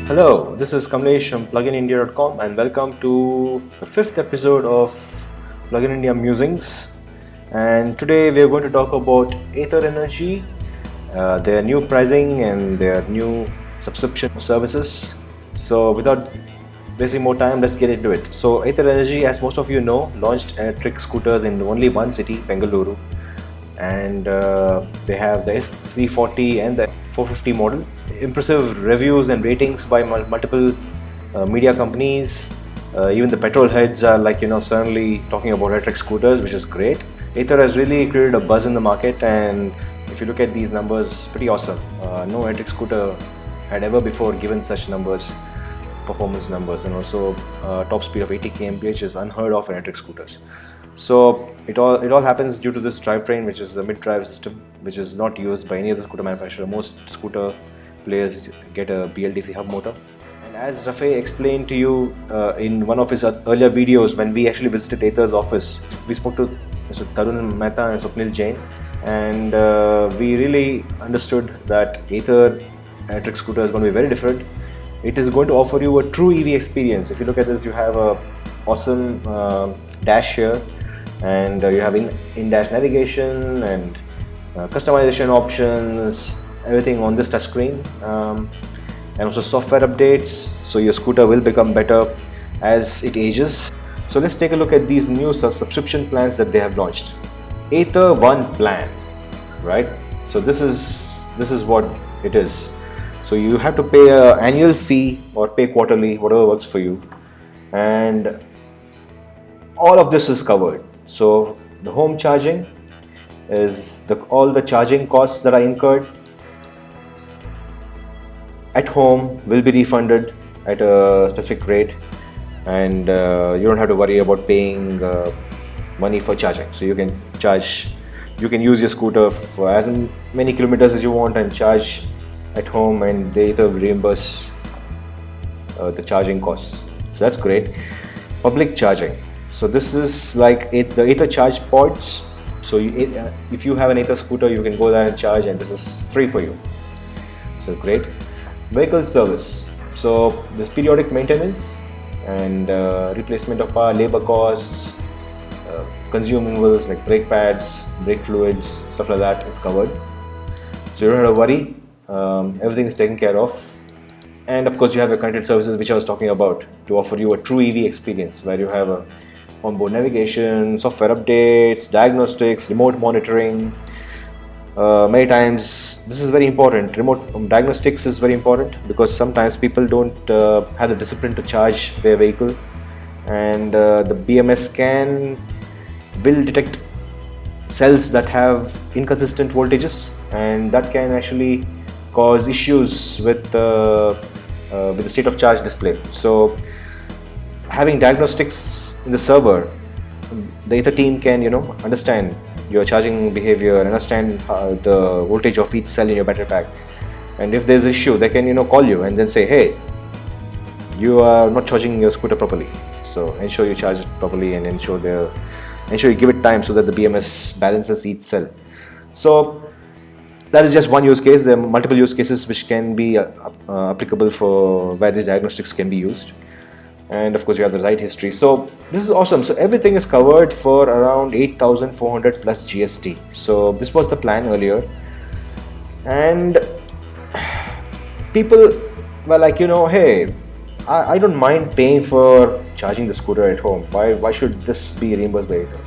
Hello, this is Kamlesh from PluginIndia.com and welcome to the fifth episode of PluginIndia Musings. And today we are going to talk about Ather Energy, their new pricing and their new subscription services. So without wasting more time, let's get into it. So Ather Energy, as most of you know, launched electric scooters in only one city, Bengaluru. And they have the S340 and the 450 model. Impressive reviews and ratings by multiple media companies. Even the petrol heads are suddenly talking about electric scooters, which is great. Ather has really created a buzz in the market, and if you look at these numbers, pretty awesome. No electric scooter had ever before given such numbers, performance numbers, and also top speed of 80 kmph, which is unheard of in electric scooters. So it all happens due to this drivetrain, which is a mid-drive system, which is not used by any other scooter manufacturer. Most scooter players get a BLDC hub motor. And as Rafe explained to you in one of his earlier videos, when we actually visited Ather's office, we spoke to Mr. Tarun Mehta and Swapnil Jain, and we really understood that Ather electric scooter is going to be very different. It is going to offer you a true EV experience. If you look at this, you have a awesome dash here, and you have in-dash navigation and customization options, everything on this touchscreen, and also software updates, so your scooter will become better as it ages. So let's take a look at these new subscription plans that they have launched. Ather One plan, right? So this is what it is. So you have to pay an annual fee or pay quarterly, whatever works for you, and all of this is covered. So the home charging is all the charging costs that are incurred at home will be refunded at a specific rate, and you don't have to worry about paying money for charging. So you can use your scooter for as many kilometers as you want and charge at home, and they either reimburse the charging costs. So that's great. Public charging. So this is like the Ather charge pods. So if you have an Ather scooter, you can go there and charge, and this is free for you. So great. Vehicle service. So this periodic maintenance and replacement of power, labor costs, consumables like brake pads, brake fluids, stuff like that is covered. So you don't have to worry. Everything is taken care of. And of course, you have your connected services, which I was talking about, to offer you a true EV experience, where you have a onboard navigation, software updates, diagnostics, remote monitoring. Many times this is very important. Remote diagnostics is very important because sometimes people don't have the discipline to charge their vehicle, and the BMS scan will detect cells that have inconsistent voltages, and that can actually cause issues with the state of charge display. So having diagnostics in the server, the Ather team can understand your charging behavior, understand the voltage of each cell in your battery pack, and if there's an issue, they can call you and then say, hey, you are not charging your scooter properly, so ensure you charge it properly and ensure you give it time so that the BMS balances each cell. So that is just one use case. There are multiple use cases which can be applicable for where these diagnostics can be used. And of course you have the ride history. So this is awesome. So everything is covered for around 8,400 plus GST. So this was the plan earlier, and people were like, hey, I don't mind paying for charging the scooter at home. Why should this be reimbursed by Ather?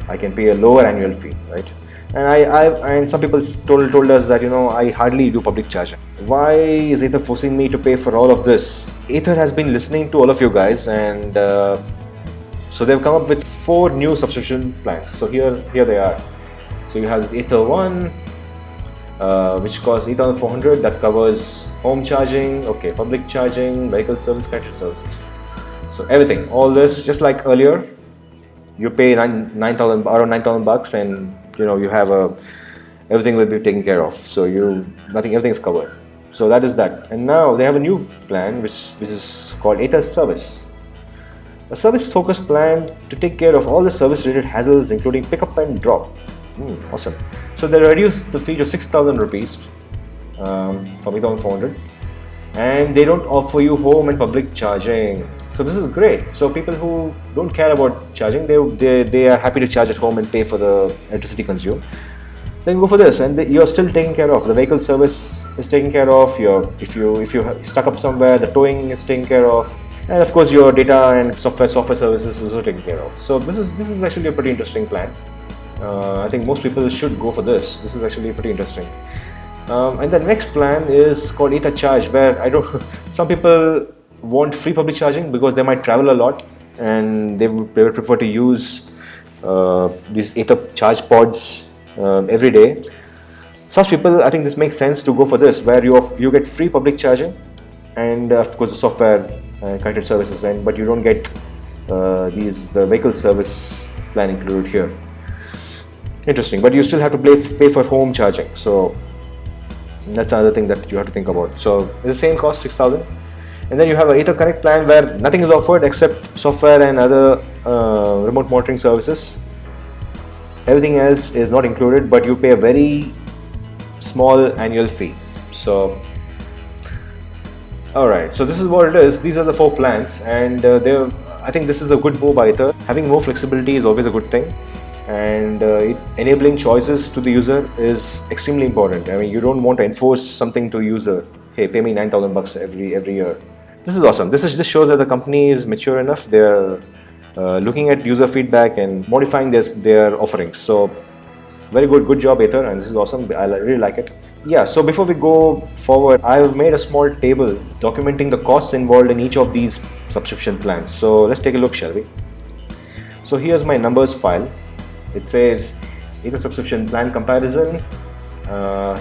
I can pay a lower annual fee, right? And some people told us that I hardly do public charging. Why is Ather forcing me to pay for all of this? Ather has been listening to all of you guys, and so they've come up with 4 new subscription plans. So here they are. So you have this Ather One, which costs 8,400. That covers home charging, public charging, vehicle service, connected services. So everything, all this, just like earlier, you pay around 9,000 bucks, and you have everything will be taken care of. So everything is covered. So that is that. And now they have a new plan which is called Ather Service. A service-focused plan to take care of all the service-related hassles, including pickup and drop. Awesome. So they reduced the fee to 6,000 rupees from 8,400, and they don't offer you home and public charging. So this is great. So people who don't care about charging, they are happy to charge at home and pay for the electricity consumed. Then go for this, and you're still taken care of. The vehicle service is taken care of. If you stuck up somewhere, the towing is taken care of, and of course your data and software services is also taken care of. So this is actually a pretty interesting plan. I think most people should go for this. This is actually pretty interesting. And the next plan is called Ather Charge, where some people want free public charging because they might travel a lot and they would prefer to use these Ather charge pods every day. Such people, I think this makes sense to go for this, where you get free public charging and of course the software connected services, but you don't get the vehicle service plan included here. Interesting, but you still have to pay for home charging. So that's another thing that you have to think about. So it's the same cost, 6,000. And then you have an Ather Connect plan where nothing is offered except software and other remote monitoring services. Everything else is not included, but you pay a very small annual fee. So alright, so this is what it is. These are the 4 plans, and I think this is a good move by Ather. Having more flexibility is always a good thing, and enabling choices to the user is extremely important. I mean, you don't want to enforce something to a user. Hey, pay me 9,000 bucks every year. This is awesome. This shows that the company is mature enough. They're looking at user feedback and modifying their offerings. So very good job, Ather, and this is awesome. I really like it. Yeah, so before we go forward, I've made a small table documenting the costs involved in each of these subscription plans. So let's take a look, shall we? So here's my numbers file. It says Ather subscription plan comparison.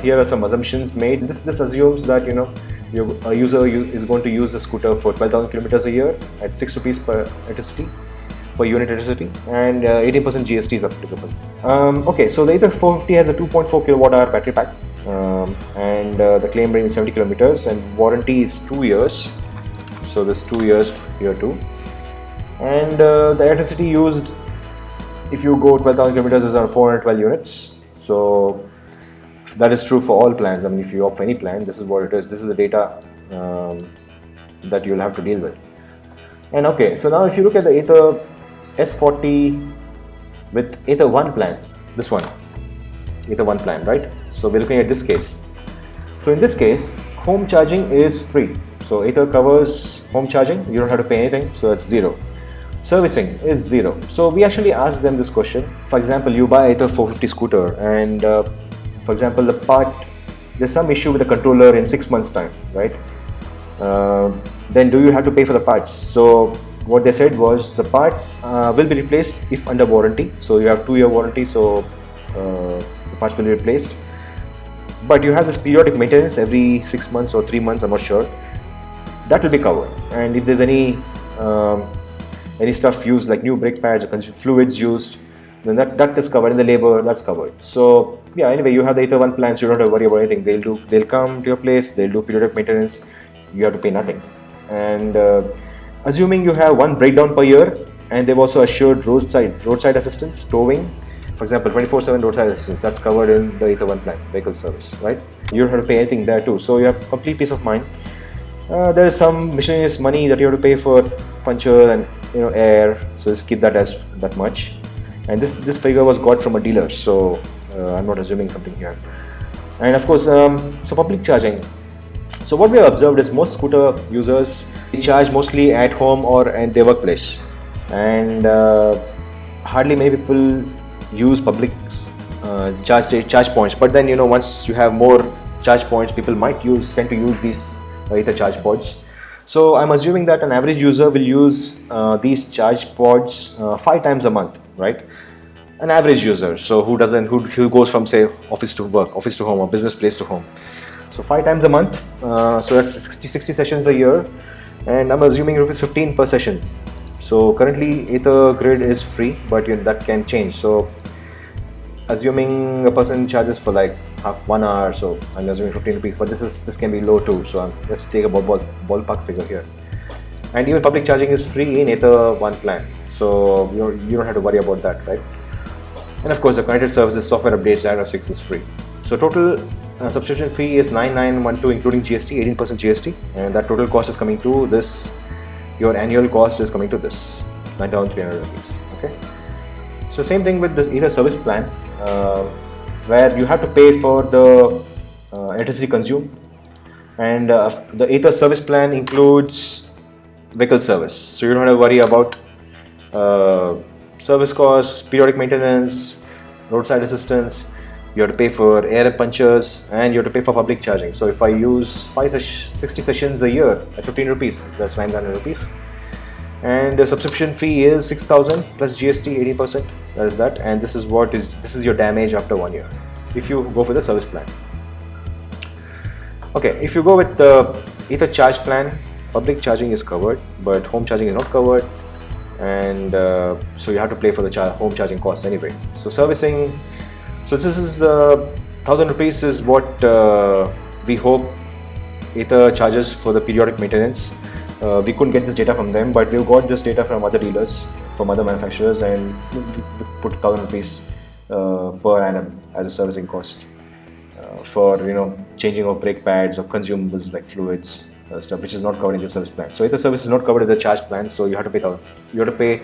Here are some assumptions made. This assumes that a user is going to use the scooter for 12,000 kilometers a year at 6 rupees per unit electricity, and 18% GST is applicable. Okay, so the Ather 450 has a 2.4 kilowatt hour battery pack, and the claim range is 70 kilometers, and warranty is 2 years. So there's 2 years here too, and the electricity used, if you go 12,000 kilometers, is around 412 units. So that is true for all plans. I mean, if you opt for any plan, this is what it is. This is the data that you'll have to deal with. And okay, so now if you look at the Ather S40 with Ather 1 plan, this one, Ather 1 plan, right? So we're looking at this case. So in this case, home charging is free. So Ather covers home charging. You don't have to pay anything. So that's 0. Servicing is 0. So we actually asked them this question. For example, you buy Ather 450 scooter, and for example, there's some issue with the controller in 6 months time, right? Then do you have to pay for the parts? So what they said was the parts will be replaced if under warranty. So you have 2-year warranty, so the parts will be replaced. But you have this periodic maintenance every 6 months or 3 months, I'm not sure. That will be covered. And if there's any stuff used like new brake pads or fluids used, then that is covered. In the labor, that's covered. So yeah, anyway, you have the Ather 1 plan, so you don't have to worry about anything. They'll come to your place, they'll do periodic maintenance. You have to pay nothing. And assuming you have 1 breakdown per year, and they've also assured roadside assistance, towing, for example, 24/7 roadside assistance, that's covered in the Ather 1 plan, vehicle service, right? You don't have to pay anything there too, so you have complete peace of mind. There is some miscellaneous money that you have to pay for puncture and air, so just keep that as that much. And this figure was got from a dealer, so I'm not assuming something here. And of course, so public charging. So what we have observed is most scooter users charge mostly at home or at their workplace, and hardly many people use public charge points. But then once you have more charge points, people might tend to use these Ather charge pods. So I'm assuming that an average user will use these charge pods 5 times a month, right? An average user, so who goes from, say, office to work, office to home, or business place to home. So 5 times a month, so that's 60 sessions a year, and I'm assuming rupees 15 per session. So currently Ather Grid is free, but that can change. So assuming a person charges for like 1 hour, so I'm assuming 15 rupees, but this can be low too. So let's take a ballpark figure here. And even public charging is free in Ather 1 plan, so you don't have to worry about that, right? And of course, the connected services, software updates, diagnostics is free. So total Subscription fee is 9912 including GST, 18% GST, and that total cost is coming to this. Your annual cost is coming to this 9,300 rupees. Okay. So same thing with the Ather service plan, where you have to pay for the electricity consumed, and the Ather service plan includes vehicle service, so you don't have to worry about service costs, periodic maintenance, roadside assistance. You have to pay for air punctures, and you have to pay for public charging. So if I use 60 sessions a year at 15 rupees, that's 900 rupees. And the subscription fee is 6,000 plus GST, 80%. That is that, and this is your damage after 1 year if you go for the service plan. Okay, if you go with the Ather charge plan, public charging is covered, but home charging is not covered, and so you have to pay for the home charging costs anyway. So servicing. So this is the 1,000 rupees is what we hope Ather charges for the periodic maintenance. We couldn't get this data from them, but we've got this data from other dealers, from other manufacturers, and we put 1,000 rupees per annum as a servicing cost for changing of brake pads or consumables like fluids, stuff which is not covered in the service plan. So Ather service is not covered in the charge plan, so you have to pay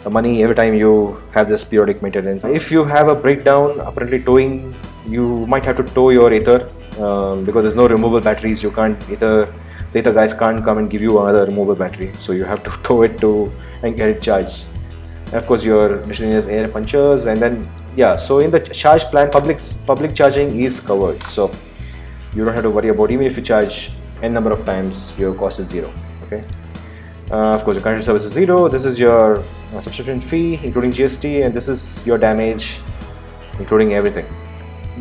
money every time you have this periodic maintenance. If you have a breakdown, apparently towing, you might have to tow your Ather because there's no removable batteries. You can't, the Ather guys can't come and give you another removable battery, so you have to tow it and get it charged. And of course, your miscellaneous air punctures, and then so in the charge plan, public charging is covered, so you don't have to worry about, even if you charge n number of times, your cost is zero. Okay. Of course, your connected service is zero. This is your subscription fee including GST, and this is your damage including everything.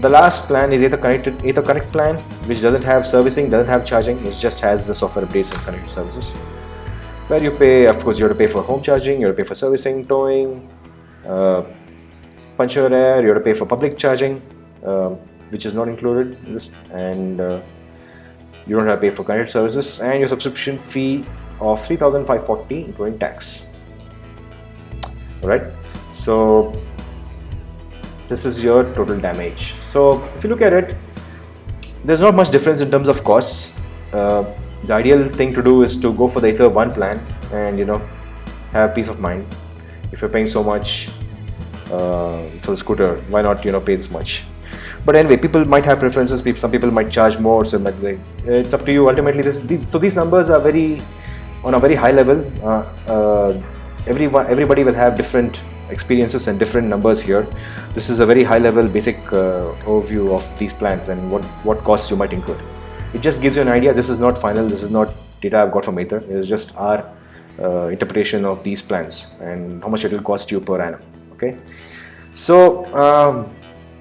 The last plan is Ather Connect plan, which doesn't have servicing, doesn't have charging. It just has the software updates and connected services, where you pay. Of course, you have to pay for home charging, you have to pay for servicing, towing, puncture air. You have to pay for public charging, which is not included in this, and you don't have to pay for connected services, and your subscription fee of 3,540 including tax. Alright, so this is your total damage. So if you look at it, there's not much difference in terms of costs. The ideal thing to do is to go for the Ather one plan and have peace of mind. If you're paying so much for the scooter, why not pay this much? But anyway, people might have preferences. Some people might charge more, so it's up to you. Ultimately, these numbers are on a very high level. Everybody will have different experiences and different numbers here. This is a very high level basic overview of these plans and what costs you might incur. It just gives you an idea. This is not final. This is not data I've got from Ather. It is just our interpretation of these plans and how much it will cost you per annum. Okay, so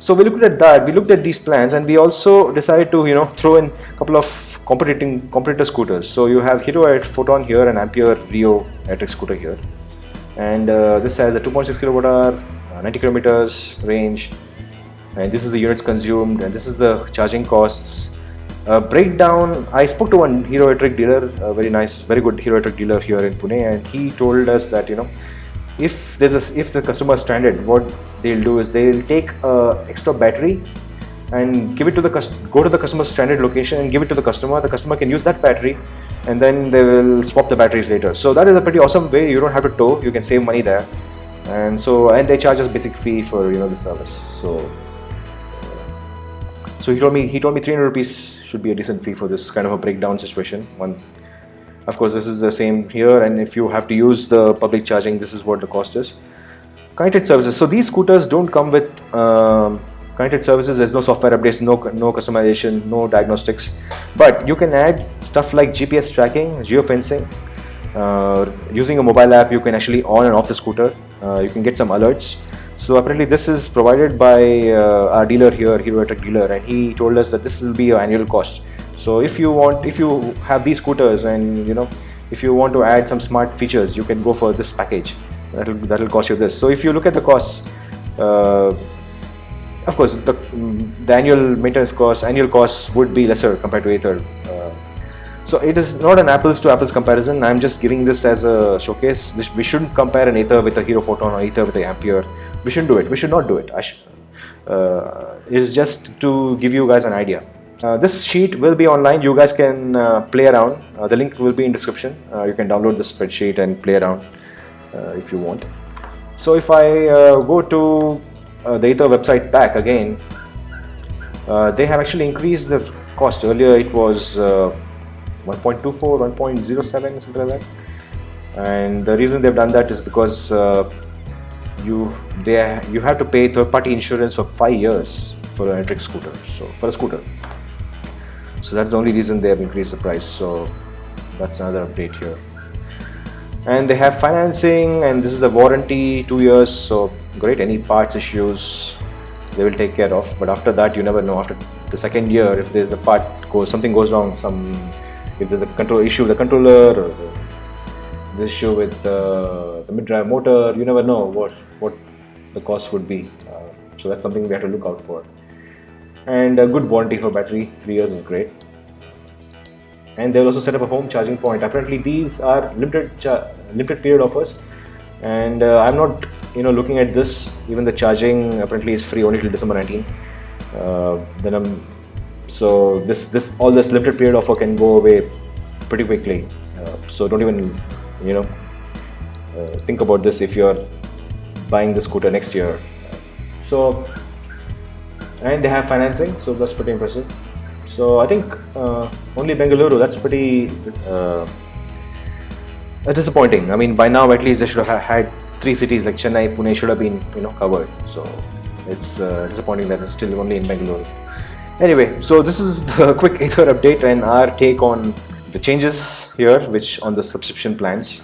we looked at that. We looked at these plans, and we also decided to throw in a couple of competitor scooters. So you have Hero Photon here and Ampere Rio electric scooter here, and this has a 2.6 kWh, 90 kilometers range, and this is the units consumed, and this is the charging costs. Breakdown, I spoke to one Hero electric dealer, a very nice, very good Hero electric dealer here in Pune, and he told us that if the customer is stranded, what they'll do is they'll take extra battery and give it to go to the customer's stranded location and give it to the customer. The customer can use that battery, and then they will swap the batteries later. So that is a pretty awesome way. You don't have to tow. You can save money there, and they charge us basic fee for the service. So he told me 300 rupees should be a decent fee for this kind of a breakdown situation. Of course, this is the same here, and if you have to use the public charging, this is what the cost is. Connected services. So these scooters don't come with connected services. There's no software updates, no customization, no diagnostics. But you can add stuff like GPS tracking, geofencing. Using a mobile app, you can actually on and off the scooter. You can get some alerts. So apparently this is provided by our dealer here, Hero Electric dealer, and he told us that this will be your annual cost. So if you have these scooters and if you want to add some smart features, you can go for this package. That'll cost you this. So if you look at the costs, of course the annual maintenance cost, annual costs would be lesser compared to Ather. So it is not an apples to apples comparison. I'm just giving this as a showcase. We shouldn't compare an Ather with a Hero Photon or Ather with an Ampere. We shouldn't do it. We should not do it. is just to give you guys an idea. This sheet will be online. You guys can play around. The link will be in description. You can download the spreadsheet and play around if you want. So if I go to the Ather website back again, they have actually increased the cost. Earlier it was 1.24, 1.07, something like that. And the reason they've done that is because you have to pay third-party insurance for 5 years for an electric scooter. So for a scooter. So that's the only reason they have increased the price. So that's another update here. And they have financing, and this is the warranty, 2 years. So great, any parts issues they will take care of. But after that, you never know. After the second year, if there's a part something goes wrong, if there's a control issue with the controller, or the issue with the mid-drive motor, you never know what the cost would be. So that's something we have to look out for. And a good warranty for battery, 3 years is great. And they'll also set up a home charging point. Apparently these are limited period offers, and I'm not looking at this. Even the charging apparently is free only till December 19. So all this limited period offer can go away pretty quickly. So don't even think about this if you're buying the scooter next year. And they have financing, so that's pretty impressive. So I think only Bengaluru, that's pretty disappointing. I mean, by now at least they should have had 3 cities like Chennai, Pune should have been covered. So it's disappointing that it's still only in Bengaluru. Anyway, so this is the quick Ather update and our take on the changes here, which on the subscription plans.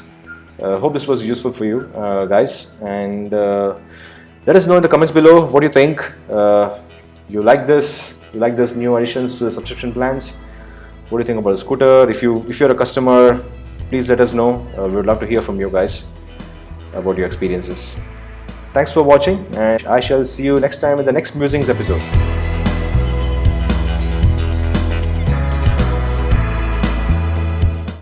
Hope this was useful for you guys, and let us know in the comments below what you think. You like this? You like this new additions to the subscription plans? What do you think about the scooter? If you're a customer, please let us know. We would love to hear from you guys about your experiences. Thanks for watching, and I shall see you next time in the next Musings episode.